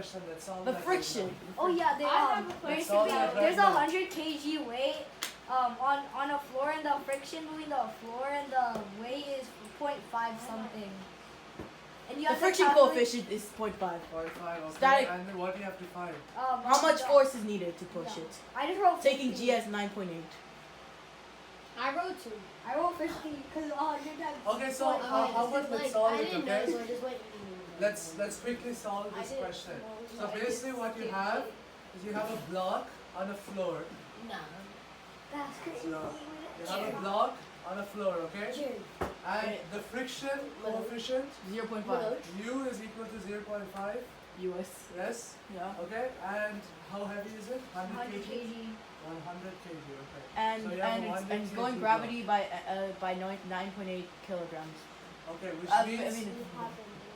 question. Let's solve The that friction. right Oh yeah, they I have a basically question. Solve that there's right a now. 100 kg weight on a floor, and the friction between the floor and the weight is 0.5 something. And you The have to friction calculate, coefficient is 0.5. 0.5, okay. Static. And then what do you have to find? How much force is needed to push Yeah. it? I just wrote 50. Taking G as 9.8. I wrote 2. I wrote 50 because 100 times. Okay, so how about let's solve it, okay? so I just went. Let's quickly solve this question. So basically what you have is you have a block on a floor. No. That's crazy. So you have a block on a floor, okay? And the friction coefficient 0.5. U is equal to 0.5. US. Yes? Yeah. Okay, and how heavy is it? 100 100 kg? kg. 100 kg, okay. And So you have and a it's, 100 and it's kg going block. gravity by 9.8 kilograms. Okay, I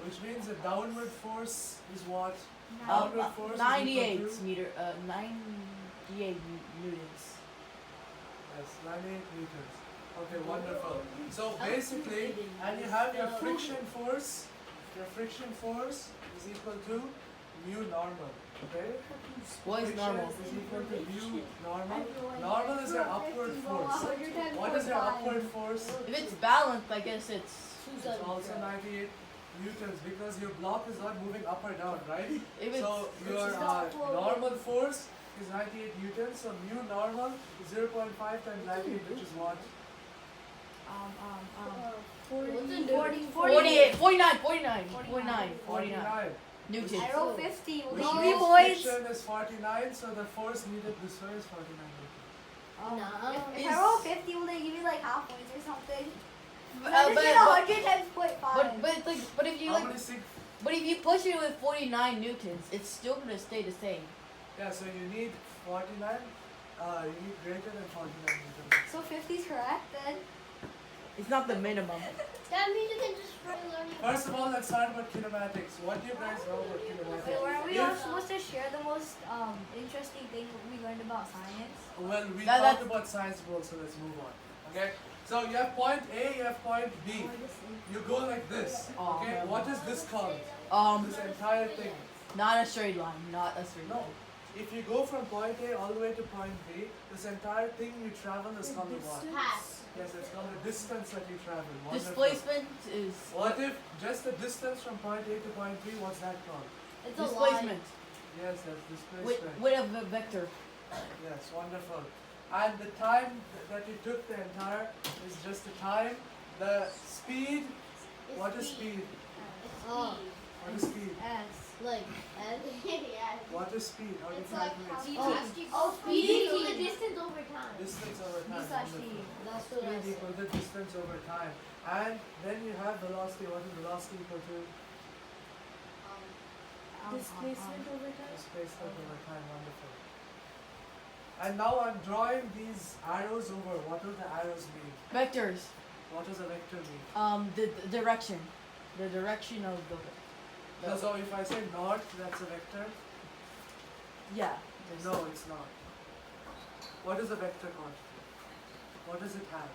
which mean, means the downward force is what? uh, Downward force is 98 equal to? meter. 98 newtons. Yes, 98 meters. Okay, wonderful. So basically, and you have your friction force. Your friction force is equal to mu normal. Okay? What is Friction normal? is equal to mu normal. Normal is your upward force. What is your upward force? If it's balanced, I guess it's. It's also 98 newtons because your block is not moving up or down, right? If it's So your normal force is 98 newtons. So mu normal is 0.5 times 98, which is what? 40, 48, 49, 49, 49, 49 49. newtons. I wrote 50. Will Which they give means me points? friction is 49, so the force needed this way is 49 newtons. If I roll 50, will they give me like half points or something? But, I just did 100 times 0.5. but if you How like, many sig? but if you push it with 49 newtons, it's still gonna stay the same. Yeah, so you need 49. You need greater than 49 newtons. So 50 is correct then? It's not the minimum. That means you can just learn. First of all, let's start about kinematics. What do you guys know about Wait, kinematics? weren't we all supposed to share the most interesting thing we learned about science? Well, we That- talked that's- about science rules, so let's move on. Okay? So you have point A, you have point B. You go like this. Okay? What is this called? This entire thing. Not a straight line. Not a straight No. line. If you go from point A all the way to point B, this entire thing you travel is called a what? Pass. Yes, it's called the distance that you travel. Wonderful. Displacement is What if just the distance from point A to point B, what's that called? It's a line. displacement Yes, that's displacement. with a vector. Yes, wonderful. And the time that you took the entire is just the time. The speed, what is speed? Oh. What is speed? S. Like, yeah. What is speed? How do you It's like calculate how speed? fast you speed equal the distance over time. Distance over time. V slash Wonderful. T. That's what I Speed said. equal to distance over time. And then you have velocity. What is velocity equal to? Displacement over time? Displacement over time. Wonderful. And now I'm drawing these arrows over. What do the arrows mean? Vectors. What does a vector mean? The direction. The direction of the. So if I say north, that's a vector? Yeah. there's- No, it's not. What is a vector quantity? What does it have?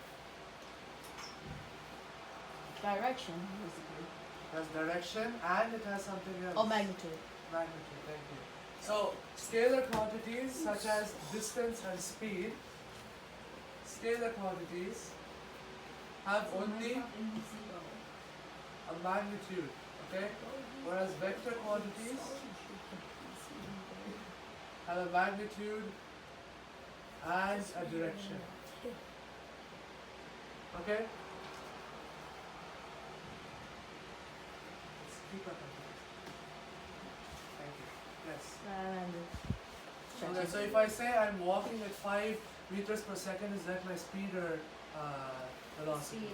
Direction, basically. It has direction and it has something else. Oh, magnitude. Magnitude, thank you. So, scalar quantities such as distance and speed, scalar quantities have only a magnitude, okay? Whereas vector quantities have a magnitude and a direction. Okay? Let's keep up on this. Thank you. Yes. And Okay, so if I say I'm walking at 5 meters per second, is that my speed or velocity?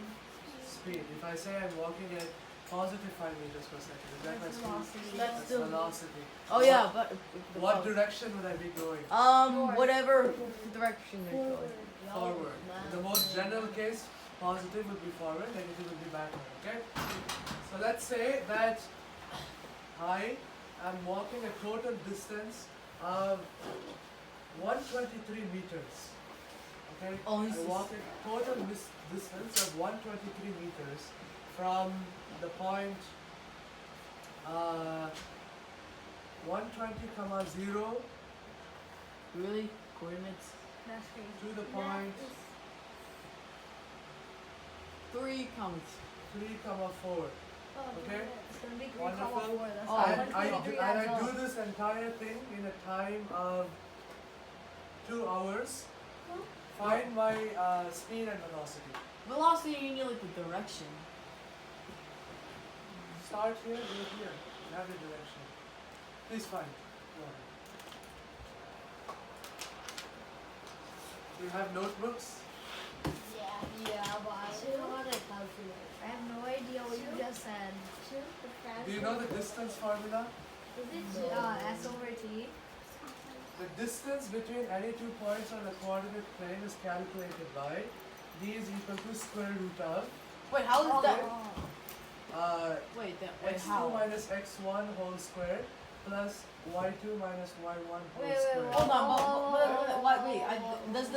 Speed. If I say I'm walking at positive 5 meters per second, is that my speed? Velocity. That's still. Velocity. Oh yeah, but. What direction would I be going? Whatever direction you're going. Forward. In the most general case, positive would be forward, negative would be backward, okay? So let's say that I am walking a total distance of 123 meters. Okay? Oh, I this is- walk a total distance of 123 meters from the point 120 comma 0 Really? Coordinates? That's crazy. to the point 3 commas. 3 comma 4. Okay? It's gonna be 3 Wonderful. comma 4. That's Oh, why And I 123 do adds up. this entire thing in a time of 2 hours. Find my speed and velocity. Velocity, you need like the direction. Start here, go here. You have the direction. Please find. Go ahead. Do you have notebooks? Yeah. Yeah, but I don't know how to calculate. I have no idea what you just said. Do you know the distance formula? Is it two? S over T. The distance between any 2 points on the coordinate plane is calculated by d is equal to square root of Wait, how is that? Wait, x2 how? minus x1 whole square plus y2 minus y1 whole Wait, square. Hold on, wait, does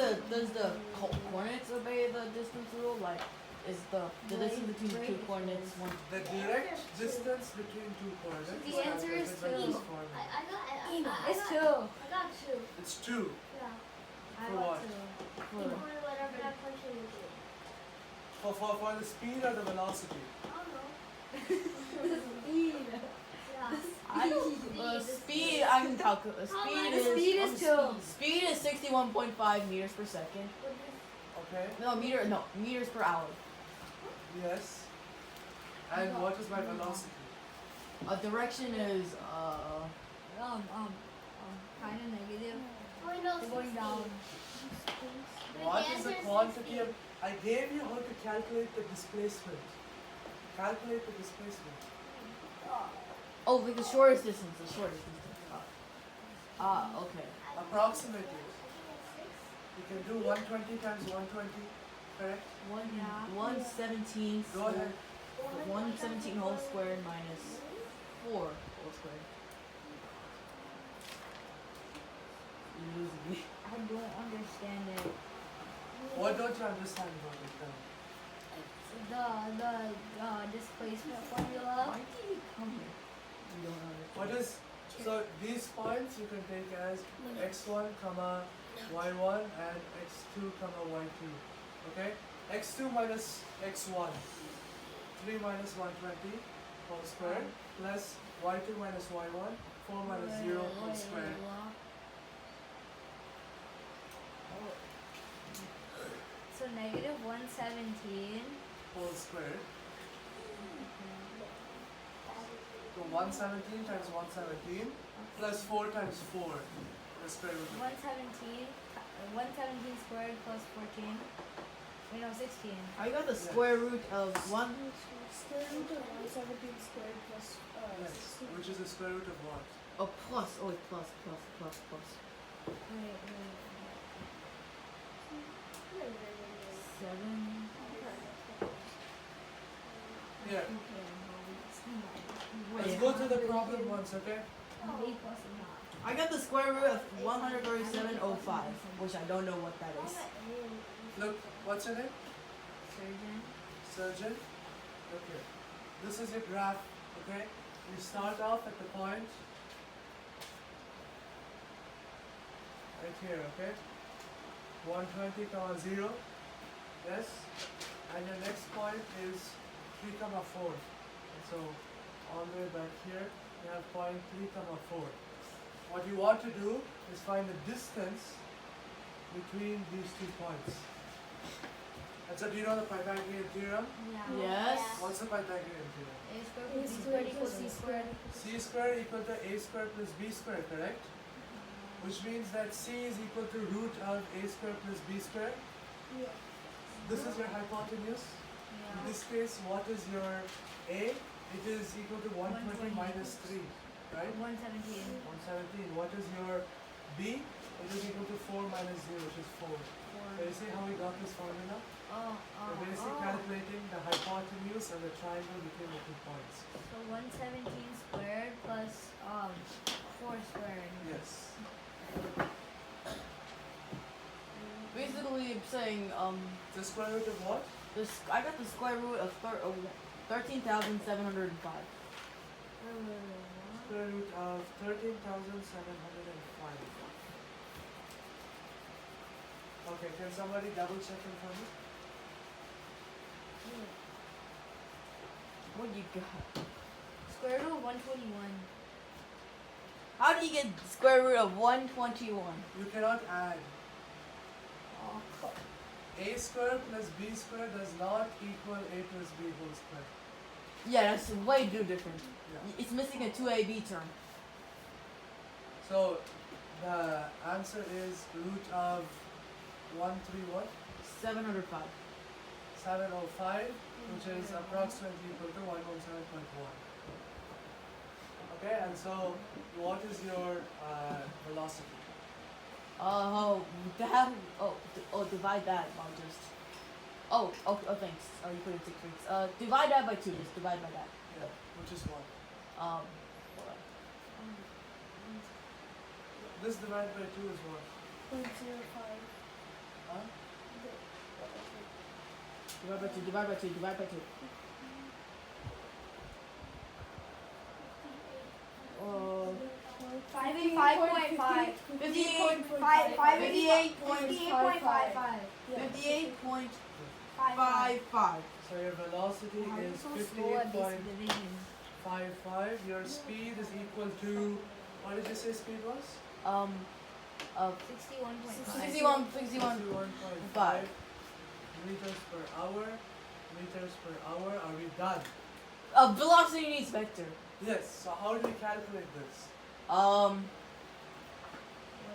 the coordinates obey the distance rule? Like, is the distance between two coordinates one? The direct distance between 2 coordinates The is answer is calculated by this two. formula. It's 2. I got two. It's 2. Yeah. I For got what? 2. For whatever that function is. For the speed or the velocity? I don't know. Speed. Yeah. Speed, I can calculate. Speed is 2. Speed is 61.5 meters per second. Okay. No, meters per hour. Yes. And what is my velocity? Direction is Kind of negative. Oh, I know. They're going down. What is the quantity of... I gave you how to calculate the displacement. Calculate the displacement. oh, like the shortest distance. Okay. Approximate it. You can do 120 times 120, correct? 117. Go ahead. 117 whole square minus 4 whole square. You're losing me. I don't understand it. What don't you understand about it then? The displacement formula. Why did you come here? You don't understand. What is... So these points you can take as x1, comma y1 and x2, comma y2. Okay? x2 minus x1. 3 minus 120 whole square plus y2 minus y1. 4 minus 0 whole square. So negative 117. Whole square. So 117 times 117 plus 4 times 4. The square root of 117. 117 squared plus 14. Wait, no, 16. I got the square root of 1. Square root of 117 squared plus yes, 16. which is the square root of what? Oh, plus. Oh, wait, plus. Wait. 7. Here, let's Wait. go to the problem once, okay? 8 plus I got the square root of 137.05, which I don't know what that is. Look, what's your name? surgeon. Surgeon. Look here. This is your graph, okay? You start off at the point right here, okay? 120 comma 0. Yes? And your next point is 3 comma 4. And so all the way back here, you have point 3 comma 4. What you want to do is find the distance between these 2 points. And so do you know the Pythagorean theorem? Yes. What's the Pythagorean theorem? A squared plus B squared equals C squared. C squared equal to A squared plus B squared, correct? Which means that C is equal to root of A squared plus B squared. This is your hypotenuse. In this case, what is your A? It is equal to 120 minus 3, right? 117. 117. What is your B? It is equal to 4 minus 0, which is 4. So you see how we got this formula? We're basically calculating the hypotenuse and the triangle between the 2 points. So 117 squared plus 4 squared. Yes. Basically, I'm saying The square root of what? I got the square root of 13,705. square root of 13,705. Okay, can somebody double check it for me? What do you got? Square root of 121. How do you get square root of 121? You cannot add. Oh. A square plus B square does not equal A plus B whole square. Yeah, that's way too different. Yeah. It's missing a 2AB term. So the answer is root of 131. 705. 705, which is approximately equal to 117.1. Okay, and so what is your velocity? Oh, divide that by just. Oh, thanks. Oh, you put in 6 weeks. Divide that by 2. Just divide by that. Yeah, which is what? Hold on. This divided by 2 is what? 0.05. Huh? Divide by 2, divide by 2, divide by 2. Oh. 58.5. 58.55. 58.55. So your velocity is So slow at basic 58.55. division. Your speed is equal to, what did you say speed was? 61.5. 61. 61.5 meters per hour. Meters per hour. Are we done? Velocity needs vector. Yes. So how do we calculate this? Um,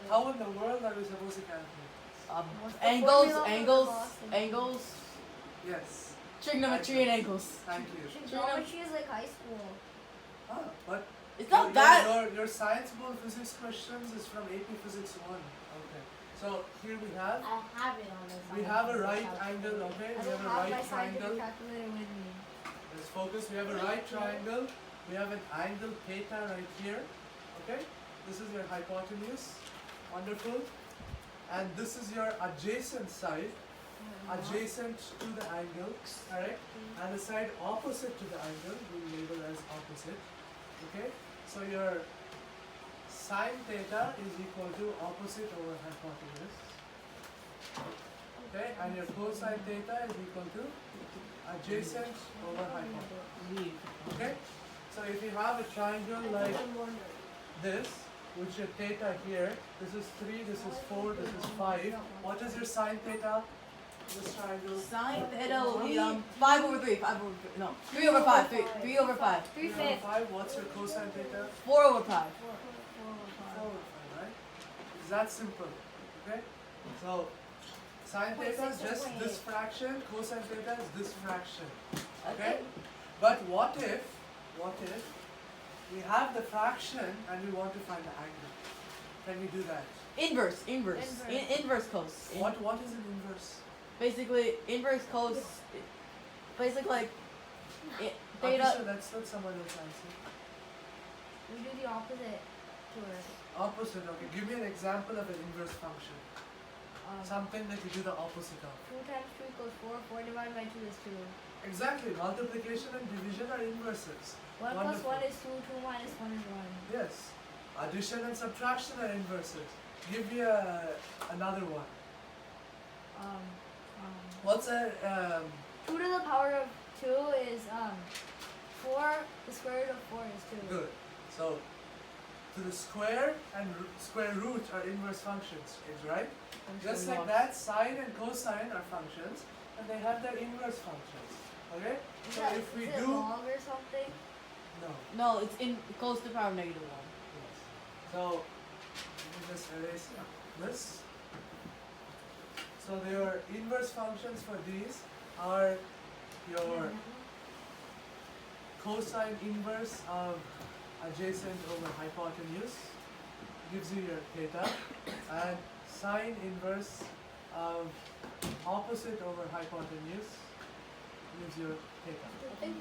How in the world are we supposed to calculate this? What's the angles, formula for angles, velocity? angles, Yes. trigonometry and angles. Thank you. Geometry is like high school. Ah, but It's not that. your science board physics questions is from AP Physics 1. Okay. So here we have I have it on this. a right angle. Okay. I We don't have a have my right scientific triangle. calculator with me. Let's focus. We have a right triangle. We have an angle theta right here. Okay. This is your hypotenuse. Wonderful. And this is your adjacent side. Adjacent to the angle, correct? And the side opposite to the angle we label as opposite. Okay? So your sine theta is equal to opposite over hypotenuse. Okay? And your cosine theta is equal to adjacent over hypotenuse. Okay? So if you have a triangle like this, which your theta here, this is 3, this is 4, this is 5. What is your sine theta? This triangle. Sine theta will be 5 over 3, 5 over 3, no, 3 over 5, 3 over 5, 3 over fifths. 5. What's your cosine theta? 4 over 5. 4 over 5, right? It's that simple. Okay? So sine theta is just this fraction, cosine theta is this fraction. Okay? But what if we have the fraction and we want to find the angle? Can we do that? Inverse. Inverse cos. What is an inverse? Basically, inverse cos, basically like, theta. Sure, that's not someone else answer. We do the opposite to it. Opposite, okay. Give me an example of an inverse function. Something that you do the opposite of. 2 times 2 equals 4. 4 divided by 2 is 2. Exactly. Multiplication and division are inverses. 1 plus Wonderful. 1 is 2. 2 minus 1 is 1. Yes. Addition and subtraction are inverses. Give me another one. What's a 2 to the power of 2 is 4. The square root of 4 is 2. good? So to the square and square root are inverse functions, is right? Just like that, sine and cosine are functions, and they have their inverse functions. Okay? Is So that, if we is it do log or something? no. No, it's close to the power of -1. Yes. So let me just erase this. So your inverse functions for these are your cosine inverse of adjacent over hypotenuse gives you your theta, and sine inverse of opposite over hypotenuse gives you theta. I think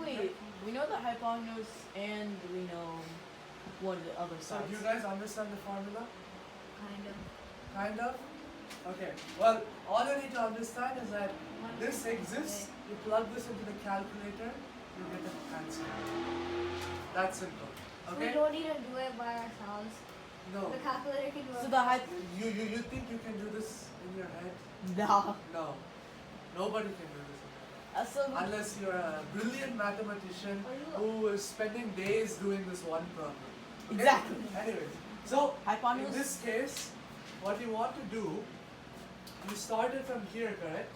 we know the hypotenuse and we know one of the other So sides. do you guys understand the formula? Kind of. Kind of? Okay. Well, all you need to understand is that this exists, you plug this into the calculator, you get an answer. That's simple. So Okay? we don't need to do it by ourselves. No. The calculator can do it. So the height. You think you can do this in your head? No. No. Nobody can do this in their head. So Unless you're a brilliant mathematician who is spending days doing this one problem. Okay? Exactly. Anyways, so in hypotenuse. this case, what you want to do, you started from here, correct?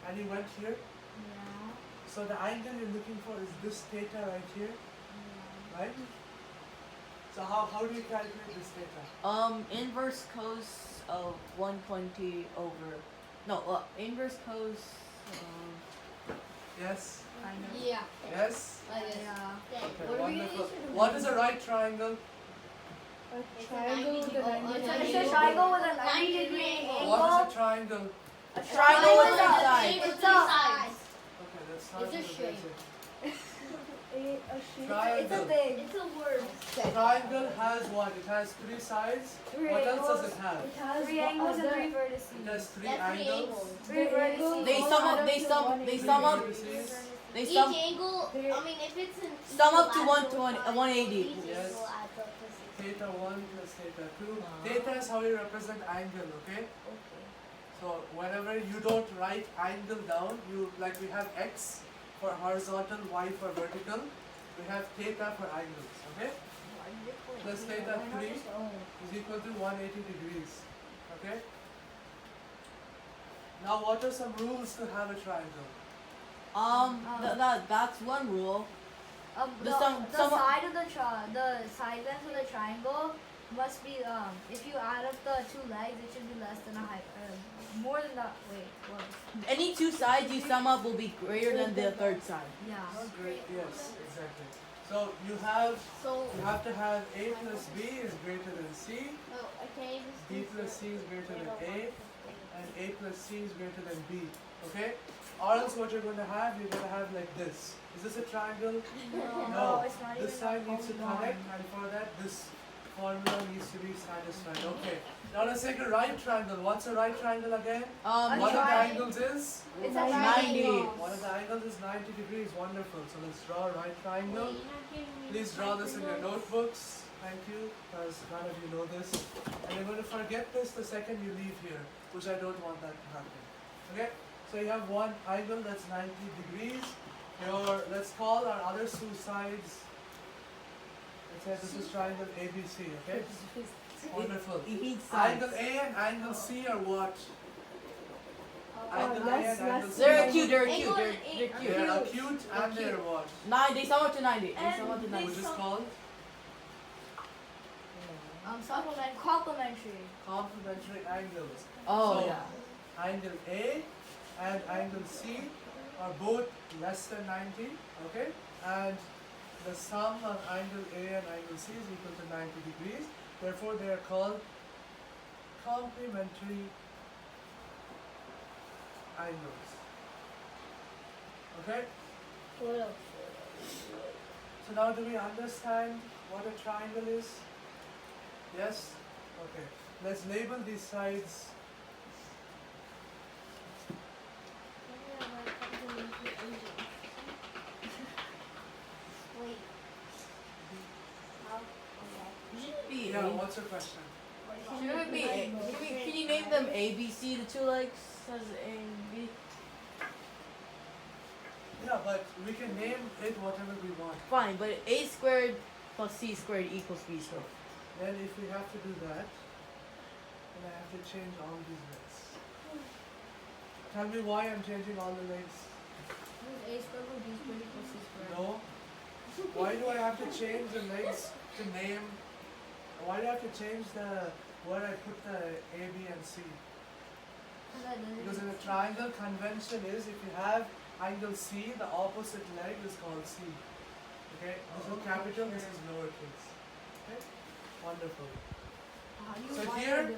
And you went here. Yeah. So the angle you're looking for is this theta right here, right? So how do you calculate this theta? Inverse cos of 120 over. No, inverse cos. Yes? I know. Yeah. Yes? Like this. Yeah. Okay, What are we gonna wonderful. use for What is a right triangle? A It's a triangle with a 90 90 degree- It's degree a triangle with a 90-degree angle. What is a triangle? A Triangle with with three a- sides. With It's three a- sides. Okay, let's start It's a with the shape. basic. A shape. It's a Triangle. thing. It's a word. Triangle has what? It has three sides. What else does it have? It has Three angles and three It vertices. has three That's three angles. angles. Three vertices. They sum up. They sum. They sum up. They Each sum. angle, I mean, if it's an Sum up to equilateral 180. each Yes. angle adds up to 60. Theta 1 plus theta 2. Theta is how we represent angle, okay? Okay. So whenever you don't write angle down, you like we have x for horizontal, y for vertical. We have theta for angles, okay? Plus theta 3 is equal to 180 degrees, okay? Now what are some rules to have a triangle? That's one rule. The, The sum- the sum- side of the side length of the triangle must be if you add up the two legs, it should be less than a height. More than that. Wait, what? Any two sides you sum up will be greater than the third side. Yeah. Great, yes, exactly. So you have to have a plus b is greater than c, Oh, okay. b plus c is greater than a, and a plus c is greater than b. Okay? Or else what you're going to have, you're going to have like this. Is this a triangle? No, it's not This even side a needs to polygon. connect, and for that, this formula needs to be satisfied. Okay. Now let's take a right triangle. What's a right triangle again? One of the triangle. angles is? It's a 90. One of the angles is 90 degrees. Wonderful. So let's draw a right triangle. Please draw this in your notebooks. Thank you, because none of you know this. And you're going to forget this the second you leave here, which I don't want that to happen. Okay? So you have one angle that's 90 degrees. Let's call our other two sides. Let's say this is triangle ABC, okay? Wonderful. Each side. Angle A and angle C are what? Angle A less- and angle less C. They're acute. They're Angle acute. and They're acute. They're acute and they're what? They sum up to 90. They sum up to 90. Which is called Complementary. complementary angles. Oh So, yeah. Angle A and angle C are both less than 90, okay? And the sum of angle A and angle C is equal to 90 degrees. Therefore, they are called complementary angles. Okay? What else? So now do we understand what a triangle is? Yes? Okay. Let's label these sides. Wait. How? Should it be Yeah, A? what's your question? Should it be A? Can you name them A, B, C, the two legs? Says A and B. Yeah, but we can name it whatever we want. Fine, but A squared plus C squared equals B squared. Then if we have to do that, then I have to change all these legs. Tell me why I'm changing all the legs. A squared plus B squared equals C squared. No. Why do I have to change the legs to name? Why do I have to change the where I put the A, B, and C? Because in a triangle, convention is if you have angle C, the opposite leg is called C. Okay? This is capital, this is lowercase. Okay? Wonderful. So here,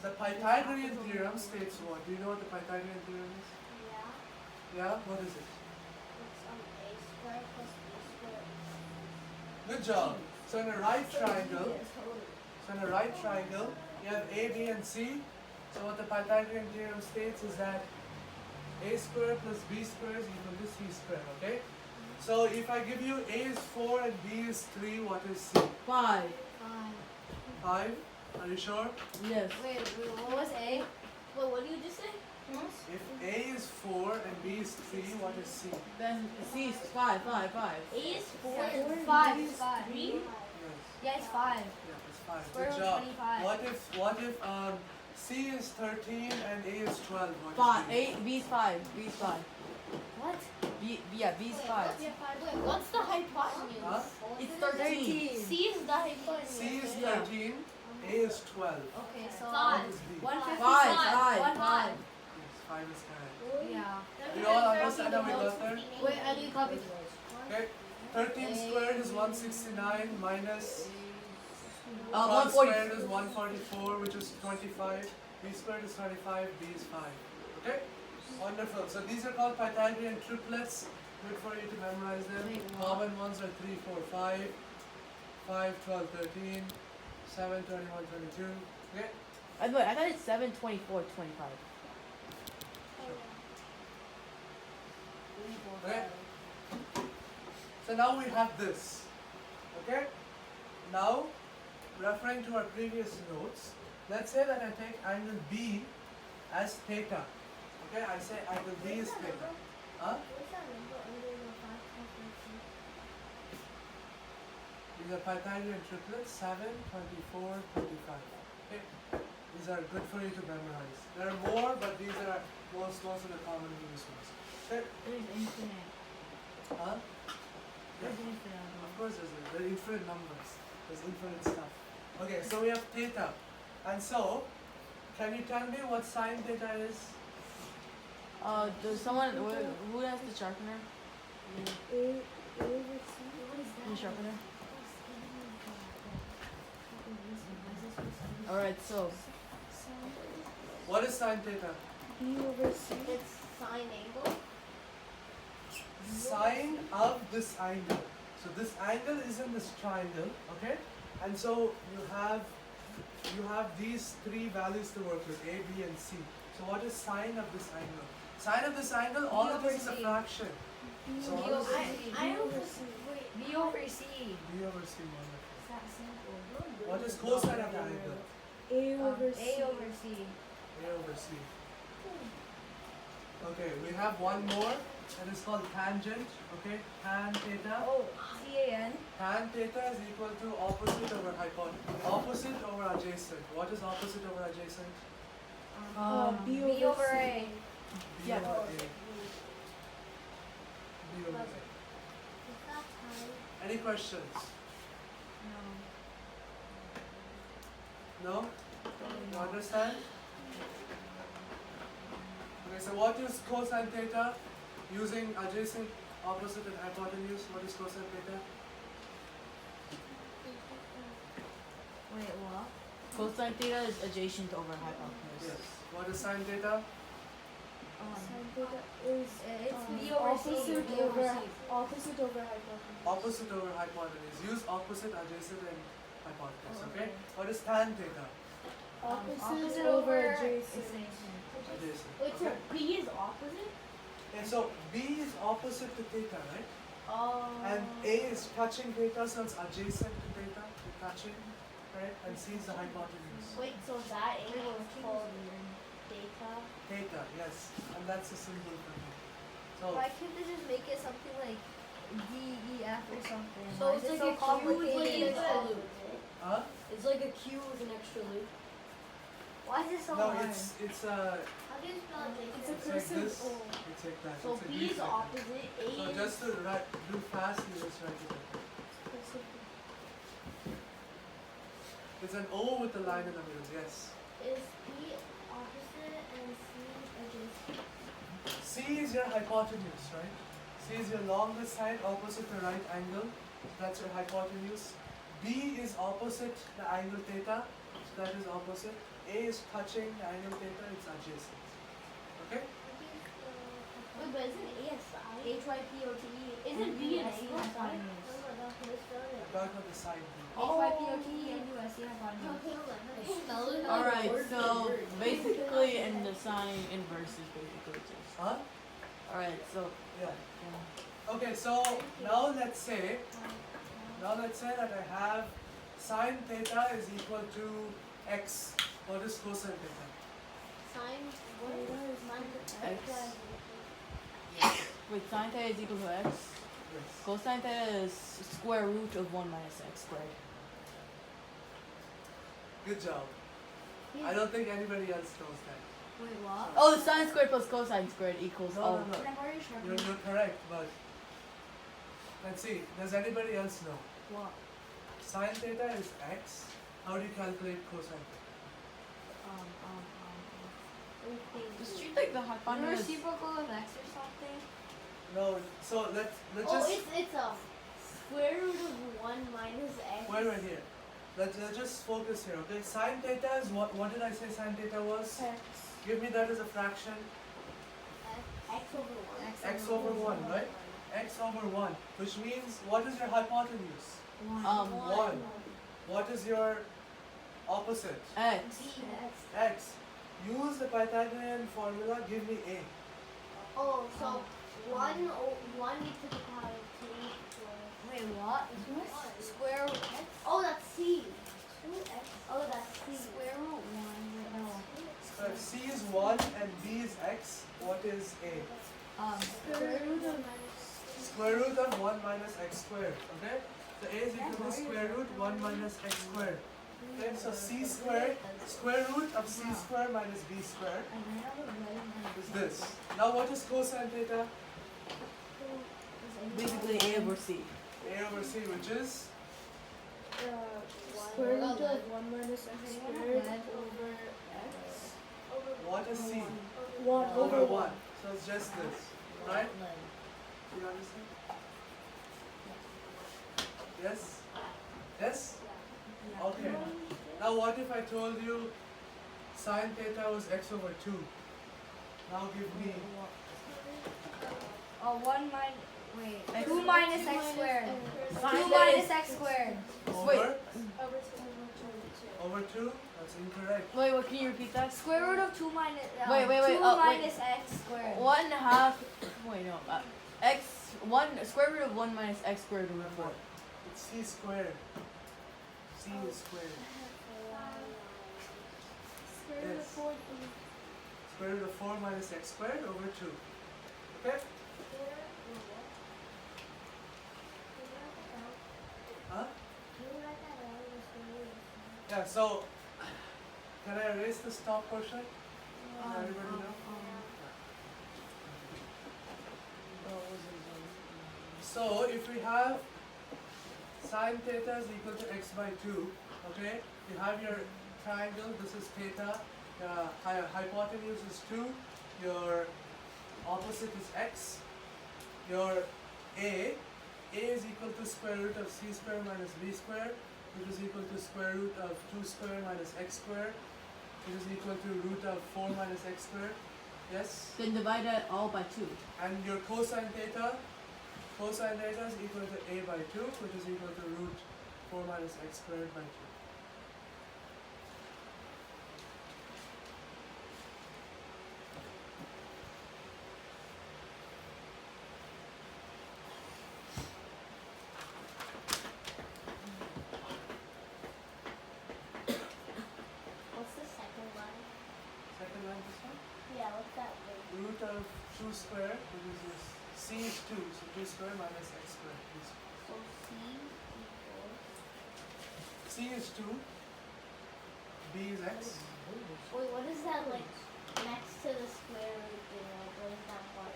the Pythagorean theorem states what? Do you know what the Pythagorean theorem is? Yeah. Yeah? What is it? It's A squared plus B squared. Good job. So in a right triangle, you have A, B, and C. So what the Pythagorean theorem states is that A squared plus B squared is equal to C squared, okay? So if I give you A is 4 and B is 3, what is C? 5. 5? Are you sure? Yes. Wait, what was A? Wait, what did you just say? If A is 4 and B is 3, what is C? Then C is 5, 5, 5. A is 4 Yeah, and five, B it's is five. 3? Yes. Yeah, it's 5. Yeah, it's 5. Square Good root job. 25. What if C is 13 and A is 12? What 5. is B? 8. B is 5. B is 5. What? B, yeah, B is 5. Wait, what's the hypotenuse? Huh? It's 13. C is the hypotenuse. C is Yeah. 13, A is 12. Okay, so Five. What is B? 156. 5. 1 5. Yes, 5 is correct. Yeah. Do you all understand how we got there? Wait, I need copy. Okay. 13 squared is 169 minus 12 140. squared is 144, which is 25. B squared is 25, B is 5. Okay? Wonderful. So these are called Pythagorean triplets. Good for you to memorize them. Common ones are 3, 4, 5, 5, 12, 13, 7, 21, 22. Okay? I thought it's 7, 24, 25. Okay? So now we have this. Okay? Now, referring to our previous notes, let's say that I take angle B as theta. Okay? I say angle B is theta. Huh? What's that number under the 5 These are Pythagorean triplets, 7, 24, 25. Okay? These are good for you to memorize. There are more, but these are most of the commonly used ones. Okay? There's infinite. Huh? There's Yeah. infinite. Of course there are infinite numbers. There's infinite stuff. Okay, so we have theta. And so, can you tell me what sine theta is? Does someone, who has the sharpener? A over C. The sharpener? Alright, so, What is sine theta? B over C. It's sine angle. Sine of this angle. So this angle is in this triangle, okay? And so you have these three values to work with, A, B, and C. So what is sine of this angle? Sine of this angle, all of this is a fraction. So B what over is C. I don't over C. B over C. B over C? Wonderful. That simple. What is cosine of the angle? A over C. A over C. A over C. Okay, we have one more that is called tangent. Okay, tan theta. Oh, CAN. Tan theta is equal to opposite over hypotenuse. Opposite over adjacent. What is opposite over adjacent? B B over C. A. B Yeah. over A. B over A. Is that time? Any questions? No. No? You understand? Okay, so what is cosine theta? Using adjacent, opposite, and hypotenuse. What is cosine theta? Wait, what? cosine theta is adjacent over hypotenuse. Yes. What is sine theta? Sine theta is It's B over C. opposite B over over C. opposite over hypotenuse. Opposite over hypotenuse. Use opposite, adjacent, and hypotenuse. Okay. What is tan theta? Opposite over adjacent. Adjacent. Wait, so Okay. B is opposite? And so B is opposite to theta, right? Oh. And A is touching theta, so it's adjacent to theta. They're touching, right? And C is the hypotenuse. Wait, so that angle is called theta? Theta, yes. And that's a symbol for me. So Why can't they just make it something like DEF or something? So Why it's is it like so a Q with like an complicated? extra loop. huh? It's like a Q with an extra loop. Why is it so No, hard? it's How do you spell adjacent? It's a like crescent. this. Oh. It's like that. So It's a B Greek is letter. opposite, A So is... just to do fast, you just write it like that. It's an O with a line in the middle. Yes. Is B opposite and C adjacent? C is your hypotenuse, right? C is your longest side opposite the right angle. So that's your hypotenuse. B is opposite the angle theta. So that is opposite. A is touching the angle theta. It's adjacent. Okay? Wait, but isn't A a side? HYPOTE. Isn't B an NUSC angle side? hypotenuse. I'm talking about the side B. HYPOTE NUSC hypotenuse. Spell it out. Alright, so basically in the sine inverse is basically just. Huh? Alright, so Yeah. Okay, so now let's say that I have sine theta is equal to x. What is cosine theta? Sine what? Sine X. X. Wait, sine theta is equal to x. Yes. Cosine theta is square root of 1 minus x squared. Good job. I don't think anybody else knows that. Wait, what? Oh, the sine squared plus cosine squared equals No, oh. no, no. Can I borrow your Sharpie? You're correct, but let's see. Does anybody else know? What? Sine theta is x. How do you calculate cosine theta? Just treat like the The hypotenuse. reciprocal of x or something? No. So let's Oh, just it's a square root of 1 minus x. wait right here. Let's just focus here, okay? Sine theta is what? What did I say sine theta was? X. Give me that as a fraction. X over 1. X over 1, right? X over 1, which means what is your hypotenuse? 1. What is your opposite? X. X. Use the Pythagorean formula, give me A. Oh, so 1 e to the power of 2 plus. Wait, what? Square root x? Oh, that's C. 2x. Oh, that's C. Square root 1. Wait, no. So if C is 1 and B is X, what is A? Square root of Square root of 1 minus X squared, okay? So A is equal to square root 1 minus X squared. Okay, so C squared, square root of C squared minus B squared is this. Now what is cosine theta? Basically A over C. A over C, which is? Square root of 1 minus x squared over x. What is C? 1 Over 1. So it's just this, right? Do you understand? Yes? Yes? Okay. Now what if I told you sine theta was x over 2? Now give me 1 minus. Wait. X. 2 minus x squared. Sine 2 theta minus is- x squared. over? Over 2? That's incorrect. Wait, what? Can you repeat that? Square root of 2 minus. Wait, 2 wait, minus x squared. 1 half. Wait, no. X. 1 square root of 1 minus x squared over 4. It's c squared. C is squared. Yes. Square root of 4 minus x squared over 2. Okay? Huh? Yeah, so can I erase the stop portion? Does everybody know? So if we have sine theta is equal to x by 2, okay? You have your triangle, this is theta, hypotenuse is 2, your opposite is x, your A is equal to square root of c square minus b square, which is equal to square root of 2 square minus x square, which is equal to root of 4 minus x square. Yes? Then divide that all by 2. And your cosine theta is equal to a by 2, which is equal to root 4 minus x squared by 2. What's the second line? Second line, this one? Yeah, what's that word? Root of 2 square, which is this. C is 2, so 2 square minus x squared. This. So C equals. C is 2, B is x. Wait, what is that like next to the square root thing? Like, what is that part?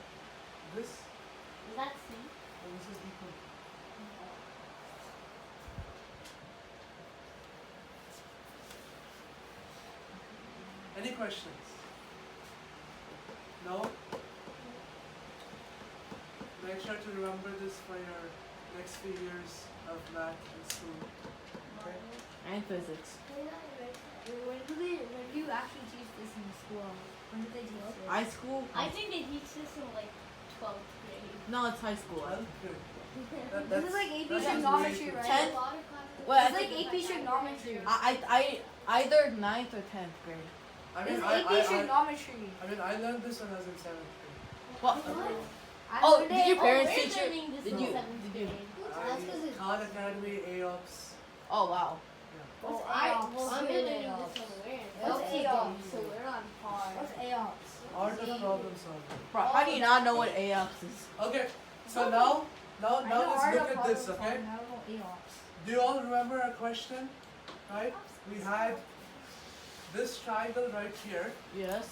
This, Is that C? and this is equal. Any questions? No? Make sure to remember this for your next few years of math in school. Okay? And physics. When do you actually teach this in school? When did they teach this? High school? I think they teach this in like 12th grade. No, it's high school. 12? Good. This is like AP that's trigonometry, way too- right? Ten? Well, It's like AP trigonometry. I either 9th or 10th grade. I mean, It's I AP trigonometry. mean, I learned this when I was in 7th grade. What? What? Oh, did your Oh, parents we're teach you? learning this Did in you? seventh Did you? grade. That's 'cause it's- Khan Academy, AOPS. Oh wow. What's Well, AOPS? I'm We're learning learning this AOPS. somewhere. What's That's AOPS? so we're on par. What's AOPS? Art of problem solving. Bro, how do you not know what AOPS is? Okay, so now I know let's art look of at problem this, okay? solving, I don't know AOPS. Do you all remember our question? Right? We had this triangle right here. Yes.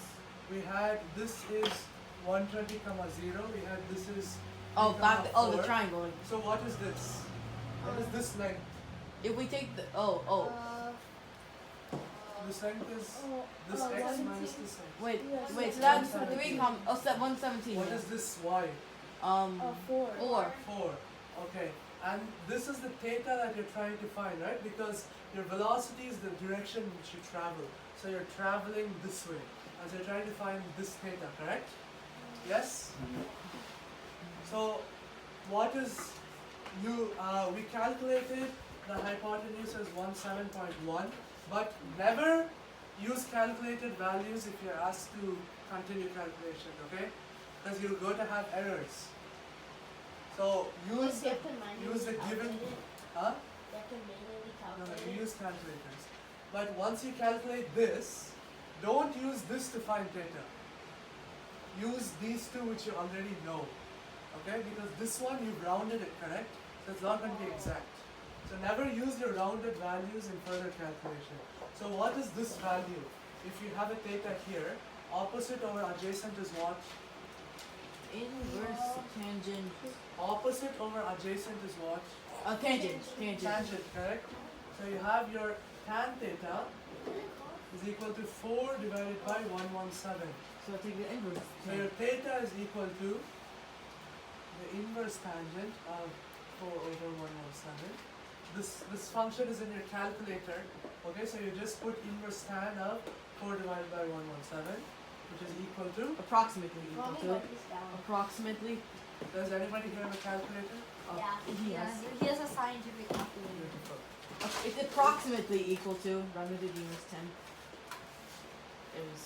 We had this is 120, 0. We had this is Oh, 3, back. The 4. triangle. So what is this? What is this length? If we take the This length is this x 117. minus this x. wait, Yes, so yes, that's 117. 117. What Yeah. is this y? 4. 4. 4. Okay. And this is the theta that you're trying to find, right? Because your velocity is the direction which you travel. So you're traveling this way. As you're trying to find this theta, correct? Yes? So what is we calculated the hypotenuse as 17.1, but never use calculated values if you're asked to continue calculation, okay? Because you're going to have errors. So use the given, huh? No, you use calculators. But once you calculate this, don't use this to find theta. Use these two which you already know. Okay? Because this one you've rounded it, correct? So it's not going to be exact. So never use your rounded values in further calculation. So what is this value? If you have a theta here, opposite over adjacent is what? Inverse tangent. Opposite over adjacent is what? Tangent. Tangent, correct? So you have your tan theta is equal to 4 divided by 117. So I take the inverse. So your theta is equal to the inverse tangent of 4 over 117. This function is in your calculator. Okay, so you just put inverse tan of 4 divided by 117, which is equal to. Approximately equal to it. Approximately. Does anybody here have a calculator? Yes. He has a scientific calculator. Beautiful. It's approximately equal to rounded to the nearest 10. It was.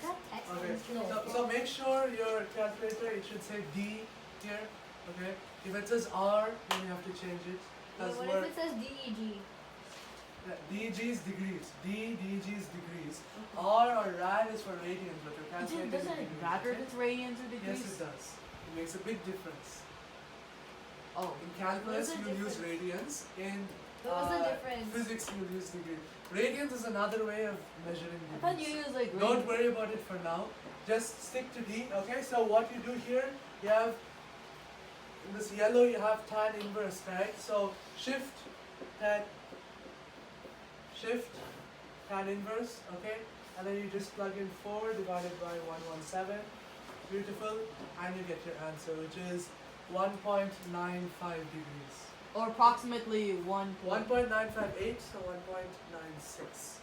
Okay, so make sure your calculator, it should say D here, okay? If it says R, then you have to change it. Because What if it says DEG? DEG is degrees. DEG is degrees. R or rad is for radians, but your calculator is Doesn't it degrees. matter if okay? it's radians or degrees? Yes, it does. It makes a big difference. Oh. In calculus, What is the you'll use radians. In What was the difference? physics, you'll use degrees. Radians is another way of measuring I thought you degrees. used like Don't worry about it for now. Just stick to D. Okay, so what you do here, you have in this yellow you have tan inverse, right? So shift tan inverse, okay? And then you just plug in 4 divided by 117. Beautiful, and you get your answer, which is 1.95 degrees. Or approximately 1.958, so 1.96.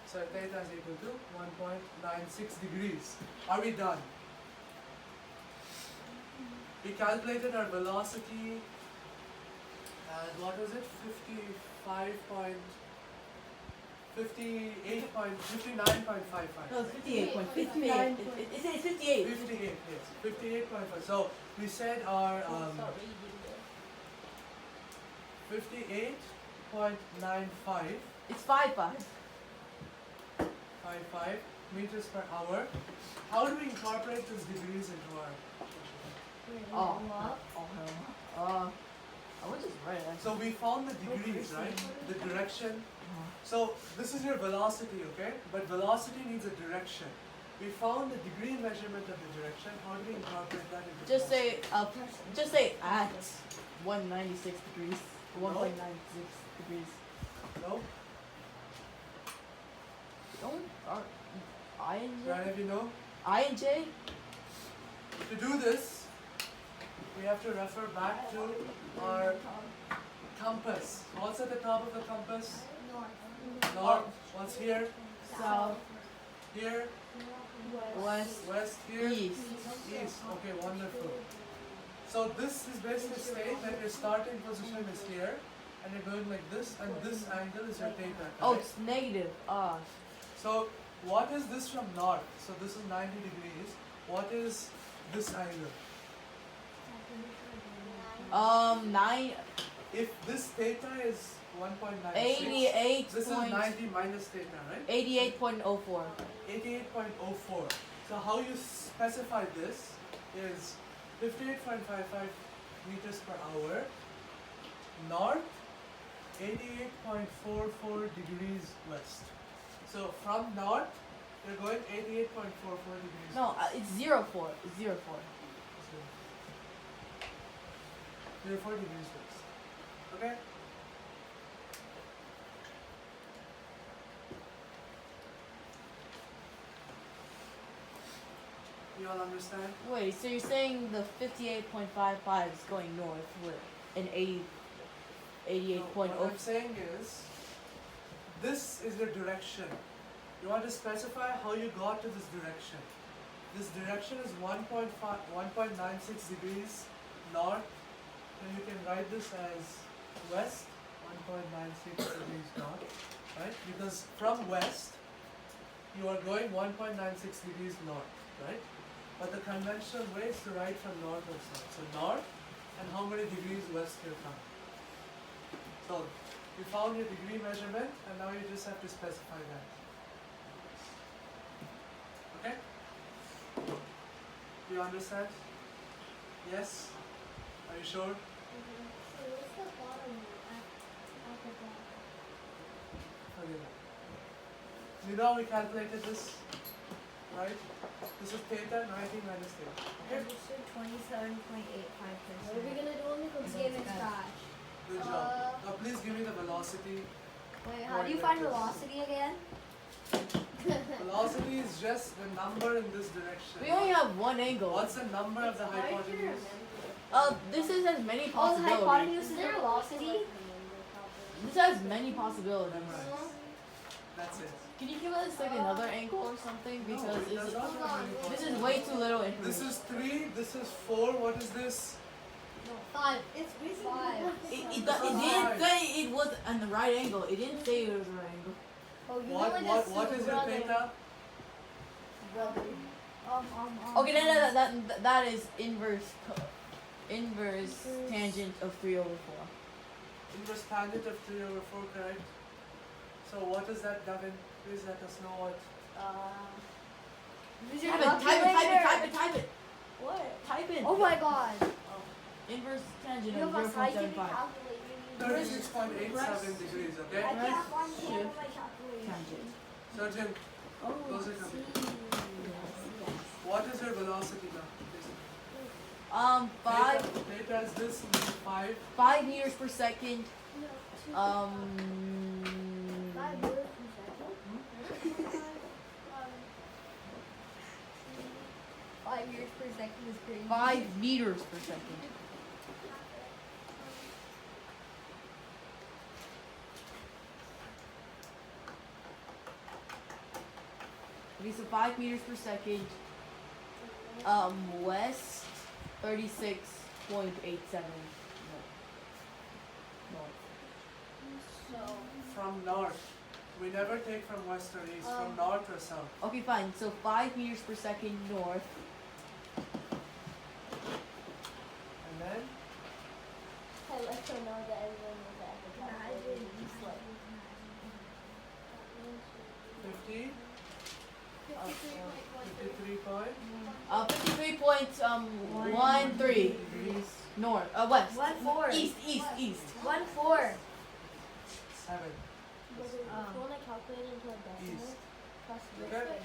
So theta is equal to 1.96 degrees. Are we done? We calculated our velocity and what was it? 59.55. No, it's 58.58. It's 58. 58, yes. 58.5. So we said our 58.95 It's 5.5. 55 meters per hour. How do we incorporate these degrees into our? Oh hell no. I was just right. So we found the degrees, right? The direction. So this is your velocity, okay? But velocity needs a direction. We found the degree measurement of the direction. How do we incorporate that into? Just velocity? say at 196 degrees. 1.96 degrees. No? Don't are I and Right, J? if you know? I and J? To do this, we have to refer back to our compass. What's at the top of the compass? North. What's here? South, Here? west, West? Here? east. East. Okay, wonderful. So this is basically saying that your starting position is here, and you're going like this, and this angle is your theta. Oh, correct? it's negative. So what is this from north? So this is 90 degrees. What is this angle? 9 If this theta is 1.96, 88 this is point 90 minus theta, right? 88.04. 88.04. So how you specify this is 58.55 meters per hour, north, 88.44 degrees west. So from north, you're going 88.44 degrees No, west. it's 04. It's 04. 04 degrees west. Okay? You all understand? Wait, so you're saying the 58.55 is going north with an 80, No, what 88.0? I'm saying is, this is the direction. You want to specify how you got to this direction. This direction is 1.96 degrees north, and you can write this as west, 1.96 degrees north, right? Because from west, you are going 1.96 degrees north, right? But the conventional way is to write from north or south. So north, and how many degrees west you're coming. So you found your degree measurement, and now you just have to specify that. Okay? Do you understand? Yes? Are you sure? So what's the bottom after that? Okay. You know how we calculated this? Right? This is theta, 90 minus theta. Okay? Registered 27.85%. What are we gonna do when we go This get game it? is trash. Good job. Now please give me the velocity. Wait, how do you find velocity again? Velocity is just the number in this direction. We only have one angle. What's the number of the hypotenuse? This is has many Oh, the possibilities. hypotenuse is the velocity? This has many possibilities. Memorize. That's it. Can you give us like another angle or something? Because No, it does it's, not have any this is possibility. way too little This information. is 3, this is 4, what is this? 5. It's basically 5. It didn't say it was on the right angle. It didn't say it was the right angle. Oh, you What is your theta? Okay, that is inverse tangent of 3 over 4. Inverse tangent of 3 over 4, correct? So what is that, Davin? Please let us know what. Use your Type it, calculator. type it. What? Type it. Oh my god. Inverse tangent You of have a scientific 0.75. calculator. 36.87 degrees, okay? I can't find Shift. the name of my calculator. Tangent. Surgeon, close it up. What is your velocity now? Please. 5 Theta is this, 5. 5 meters per second. No, 5 5 meters per second. 5 years per second is crazy. 5 meters per second. Okay, so 5 meters per second. West 36.87. North. So, From north. We never take from west or east, from north or south. Okay, fine. So 5 meters per second north. And then I let her know that everyone was at the calculator. 50, 53 point. 53.13 Degrees. north. West. 1-4. East. 1-4. 7. If you want to calculate it into a decimal, East. plus this Okay. way.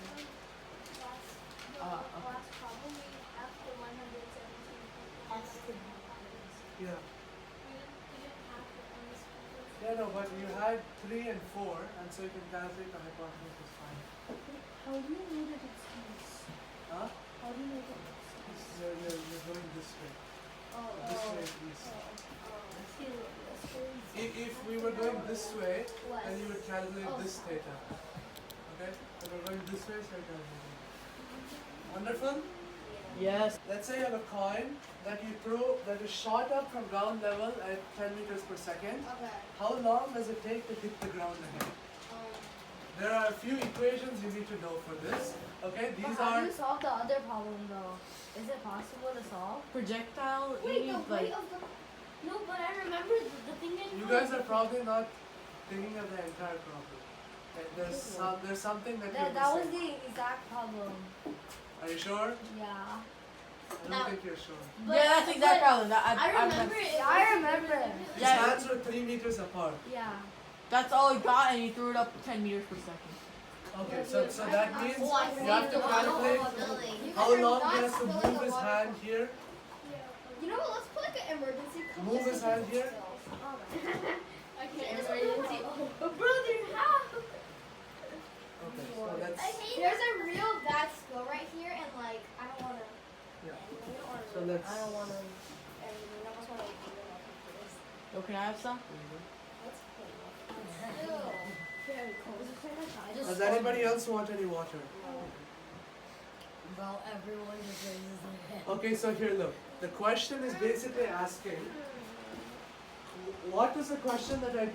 Last problem we have the 117. Has to be. Yeah. We didn't have it on this problem. Yeah, no, but you had 3 and 4, and so you can calculate the hypotenuse is fine. How do you know that it's east? Huh? How do you know that it's east? You're going this way. This way is east. If we were going this way, then you would calculate this theta. Okay? If we're going this way, so you're calculating. Wonderful? Yes. Let's say you have a coin that you throw that is shot up from ground level at 10 meters per second. Okay. How long does it take to hit the ground again? There are a few equations you need to know for this. Okay, these How are do you solve the other problem though? Is it possible to solve? Projectile. Wait, you the need, weight like, of the No, but I remember the thing that You guys are probably not thinking of the entire problem. Like there's something that you're That was missing. the exact problem. Are you sure? Yeah. I don't think you're sure. Yeah, that's the exact problem. I remember it. Yeah, I remember. His Yeah. hands were 3 meters apart. Yeah. That's all he got, and he threw it up 10 meters per second. Okay, so that means Oh, I you have to calculate how long he has to move his hand here, You know what? Let's put like an emergency. move his hand here. I can't emergency. Brother, how? Okay, so that's There's a real bad spill right here, and like I don't wanna. yeah. So let's. I don't wanna. I almost wanna do this. Yo, can I have some? Let's play. Does anybody else want any water? Well, everyone just raises their hand. Okay, so here look. The question is basically asking, what is the question that I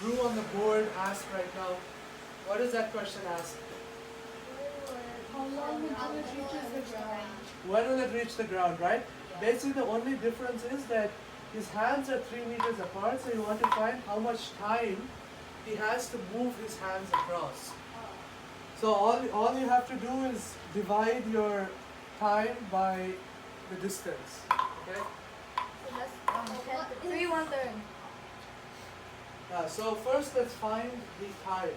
drew on the board ask right now? What does that question ask? How long until it reaches the ground? When will it reach the ground, right? Basically the only difference is that his hands are 3 meters apart, so you want to find how much time he has to move his hands across. So all you have to do is divide your time by the distance, okay? So 3 1/3. So first let's find the time.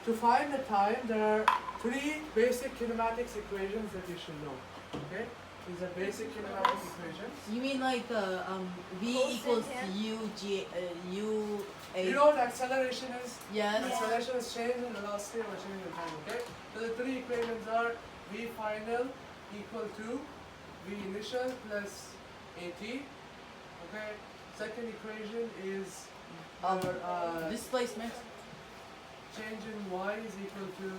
To find the time, there are 3 basic kinematics equations that you should know, okay? These are basic kinematics equations. You mean like the v equals u a? You know what acceleration is? Yes. Acceleration is change in velocity over change in time, okay? So the 3 equations are v final equal to v initial plus at, okay? Second equation is your Displacement. change in y is equal to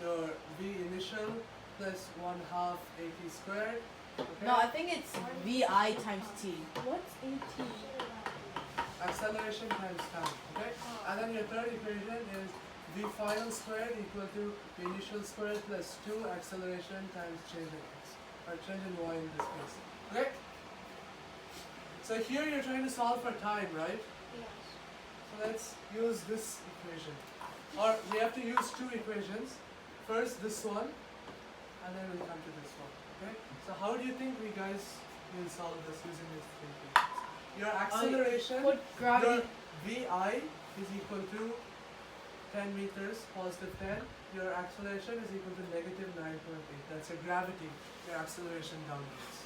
your v initial plus 1/2 at squared, okay? No, I think it's vi times t. What's 18? Acceleration times time, okay? And then your third equation is v final squared equal to v initial squared plus 2 acceleration times change in x, or change in y in this case, okay? So here you're trying to solve for time, right? So let's use this equation. Or we have to use 2 equations. First this one, and then we'll come to this one, okay? So how do you think we guys will solve this using these 3 equations? Your acceleration, Put gravity. your vi is equal to 10 meters, positive 10. Your acceleration is equal to negative 9.8. That's your gravity, your acceleration downwards,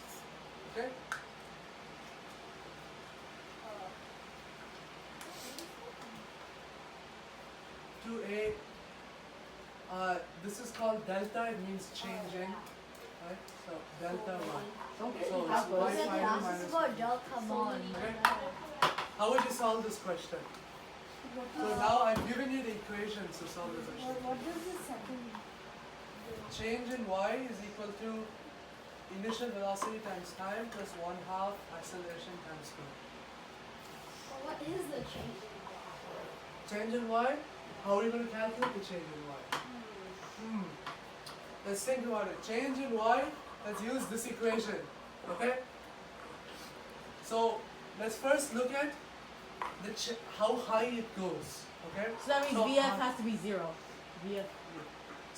okay? To a, this is called delta, it means changing, right? So delta y. Okay. So it's How y close? This final is minus about delta bond. okay? How would you solve this question? So now I've given you the equations to solve this question. What does the second Change in y is equal to initial velocity times time plus 1/2 acceleration times square. What is the change? Change in y? How are you going to calculate the change in y? Let's think about it. Change in y, let's use this equation, okay? So let's first look at how high it goes, okay? So that means So, vf has to be 0. Vf.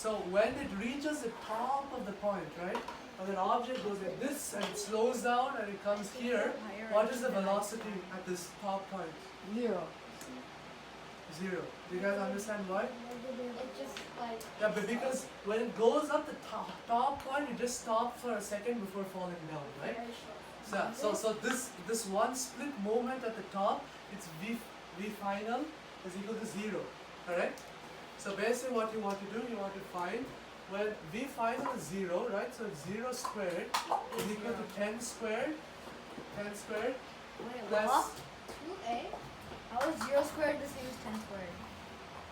So when it reaches the top of the point, right? When an object goes like this and it slows down and it comes here, what is the velocity at this top point? 0. 0. Do you guys understand why? It just like. Yeah, but because when it goes up the top point, you just stop for a second before falling down, right? So this one split moment at the top, it's v final is equal to 0, correct? So basically what you want to do, you want to find when v final is 0, right? So 0 squared is equal to 10 squared, 10 squared Wait, plus, what? 2a. How is 0 squared the same as 10 squared?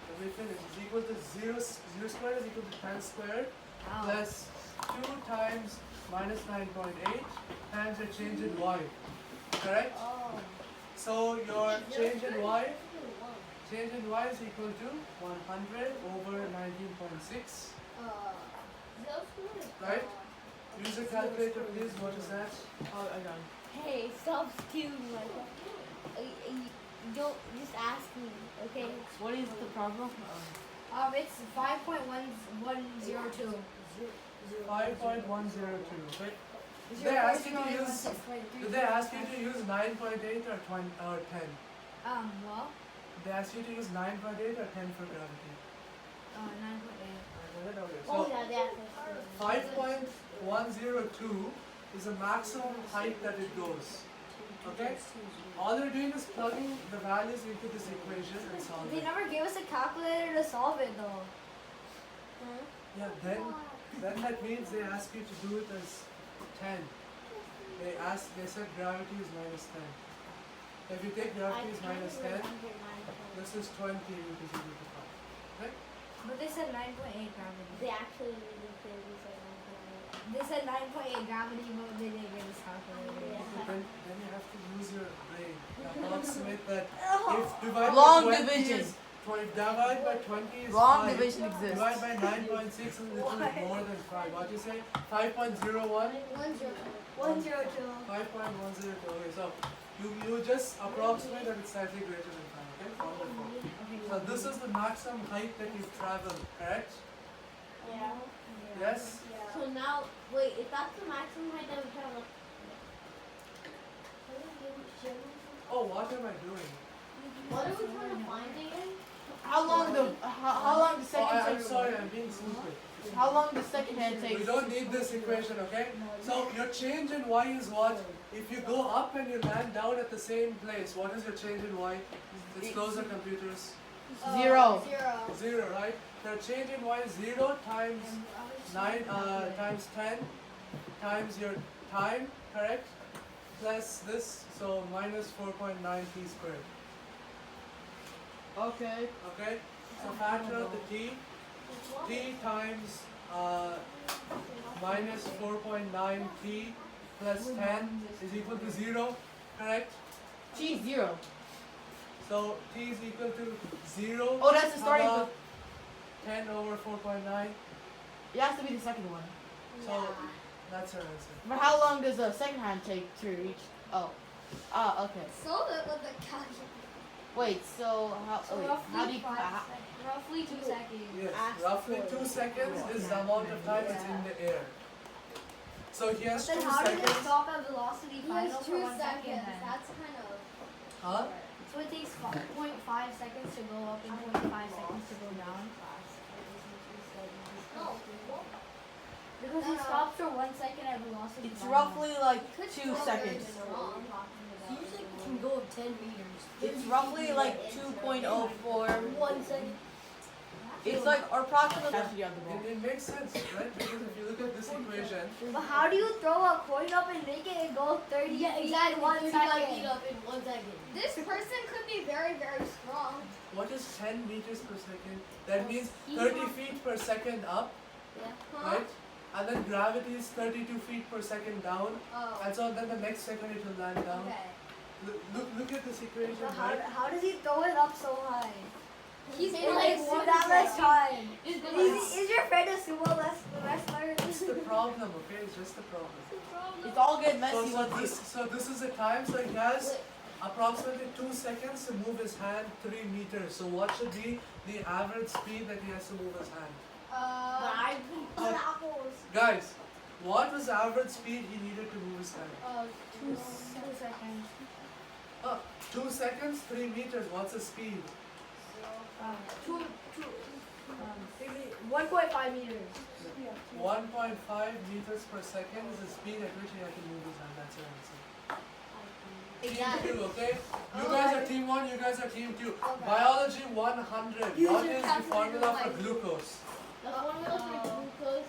let me finish, is equal to 0 squared is equal to 10 squared Wow. plus 2 times minus 9.8 times your change in y, correct? Oh. So your change in y is equal to 100 over 19.6, Zero squared. right? Use a calculator, please. What is that? Oh, I got it. Hey, stop stealing my phone. Don't just ask me, okay? What is the problem? It's 5.1102. 5.102. Okay. Did they ask you to use? Did they ask you to use 9.8 or 20 or 10? Well, They asked you to use 9.8 or 10 for gravity. 9.8. Okay. Oh, So yeah, that's 5.102 is the maximum height that it goes. Okay? All they're doing is plugging the values into this equation and solving They it. never gave us a calculator to solve it though. Yeah, then that means they ask you to do it as 10. They said gravity is minus 10. If you take gravity is minus 10, this is 20 which is equal to 5. Right? But they said 9.8 gravity. They actually really did this at They said 9.8 gravity, but they didn't give us calculator. Yeah. So then you have to use your brain. Approximate that if divide Long by 20 division. is 20, divide by 20 is Wrong 5. division exists. Divide by 9.6 is a little bit more than 5. What do you say? 5.01? 102. 5.102. Okay, so you just approximate that it's slightly greater than 5. Okay? Wonderful. So this is the maximum height that you've traveled, correct? Yeah. Yes? So now, wait, if that's the maximum height that we travel. Oh, what am I doing? What are we trying to find again? How long the Oh, second I'm take? sorry, I'm being stupid. How long the second hand takes? We don't need this equation, okay? So your change in y is what? If you go up and you land down at the same place, what is your change in y? Let's close the computers. 0. 0, right? The change in y is 0 times 9 times 10 times your time, correct? Plus this, so minus 4.9 t squared. Okay. Okay? So factor out the t. T times minus 4.9 t plus 10 is equal to 0, correct? T 0. So t is equal to 0. Oh, that's the starting comma, point. 10 over 4.9. It has to be the second one. So that's our answer. But how long does the second hand take to reach? Oh. Okay. Solve it with the calculator. Wait, so how, So wait, roughly how do you, 5 roughly 2 seconds. Yes, Ask roughly for 2 seconds is the amount of time it's in the air. So he has 2 Then how does it seconds. stop at velocity He has final for 2 1 second seconds. then? That's kind of. Huh? So it takes 0.5 seconds to go up and 0.5 seconds to go down. No. Because it stops for 1 second at velocity it's final. roughly like 2 seconds. Usually it can go up 10 meters. It's roughly like 2.04. 1 second. It's like approximately capacity of the ball. It makes sense, right? Because if you look at this equation, But how do you throw a coin up and make it go 30 Yeah, feet exactly. in 1 second? up in 1 second. This person could be very, very strong. what is 10 meters per second? That means 30 feet per second up, Yeah. right? And then gravity is 32 feet per second down. Oh. And so then the next second it will land down. Okay. Look at this equation, So right? how does he throw it up so high? He's in in like like that less time. It's- Is your friend a sumo wrestler? It's the problem, okay? It's just the problem. It's all good So, messy so, with this, this. so this is the time. So he has approximately 2 seconds to move his hand 3 meters. So what should be the average speed that he has to move his hand? Guys, what was the average speed he needed to move his hand? 2 seconds. 2 seconds, 3 meters. What's the speed? 1.5 meters. 1.5 meters per second is the speed at which he had to move his hand. That's your answer. Team 2, okay? You guys are team 1, you guys are team 2. Biology 100. What is the formula for glucose? The formula for glucose.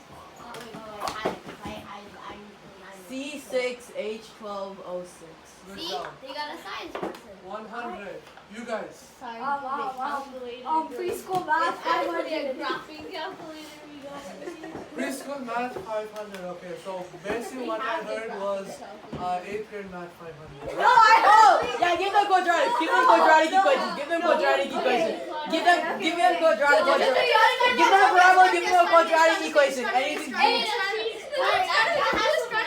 C6H12O6. Good See, job. they got a science person. 100. You guys. Preschool math. Actually, a graphing calculator. We got. Preschool math 500. Okay, so basically what I heard was 8th grade math 500. No, I Oh, yeah, give them quadratic. Give them quadratic equations. Give them quadratic equation. Give them quadratic equation. Give them a parabola, give them a quadratic equation. Anything.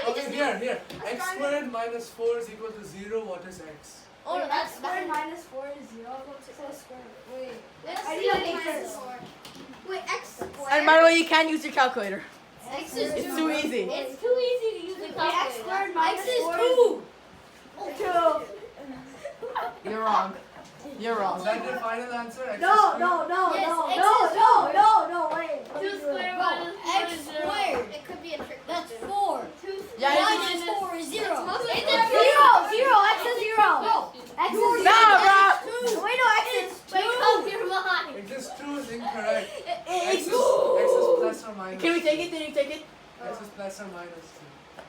Okay, here. X squared minus 4 is equal to 0. What is x? Oh, no, X squared minus 4 is 0. So square. Wait. Let's I do need a minus picture. 4. Wait, x squared. And by the way, you can use your calculator. X is It's too easy. It's too easy to use the Wait, calculator. X squared minus 4 is 2. You're wrong. You're Is wrong. that your final answer? X No, squared? wait. 2 squared minus 4 X is 0. squared. It could be a trick That's question. 4. Yeah, it's- Minus 4 is 0. mostly It's four. 0. X is 0. X is 0. Nah, bro. Wait, no, X is 2. Make up your mind. It is 2 is incorrect. X It's- is plus or minus. Can we take it? Can you take it? X is plus or minus 2.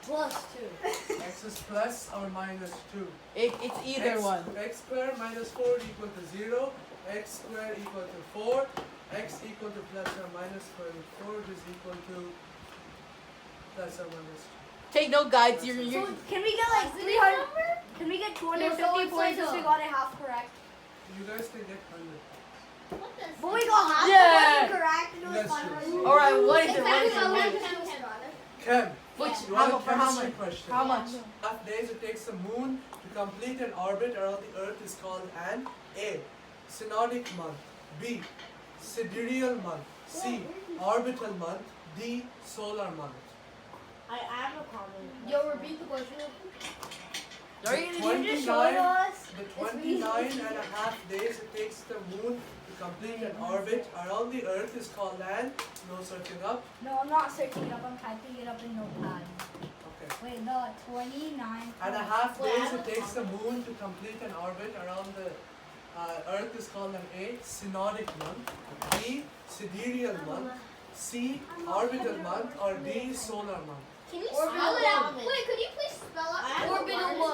Plus 2. X is plus or minus 2. It's either one. X squared minus 4 equal to 0. X squared equal to 4. X equal to plus or minus 4 is equal to plus or minus 2. Take note, guys. So You're can we get like 300? Can we get 250 points if we got it half correct? You guys can get 100. What the? But we got half Yeah. the question correct and it was That's 500. true. all right. What is it? What is it? What is it? Chem. Which? You How want a much? For how chemistry much? question? How much? Half days it takes the moon to complete an orbit around the earth is called an A. Synodic month. B. Sidereal month. C. Orbital month. D. Solar month. I have a comment. Yo, repeat the question. Are you The gonna You just 29 showed us. The 29 and a half days it takes the moon to complete an orbit around the earth is called an, no searching up. No, I'm not searching it up. I'm typing it up in Notepad. Okay. Wait, the 29. And a half days it takes the moon to complete an orbit around the earth is called an A, synodic month. B, sidereal month. C, orbital month. Or D, solar month. Can you Orbital spell it out? month. Wait, could you please spell out I have a orbital comment. month?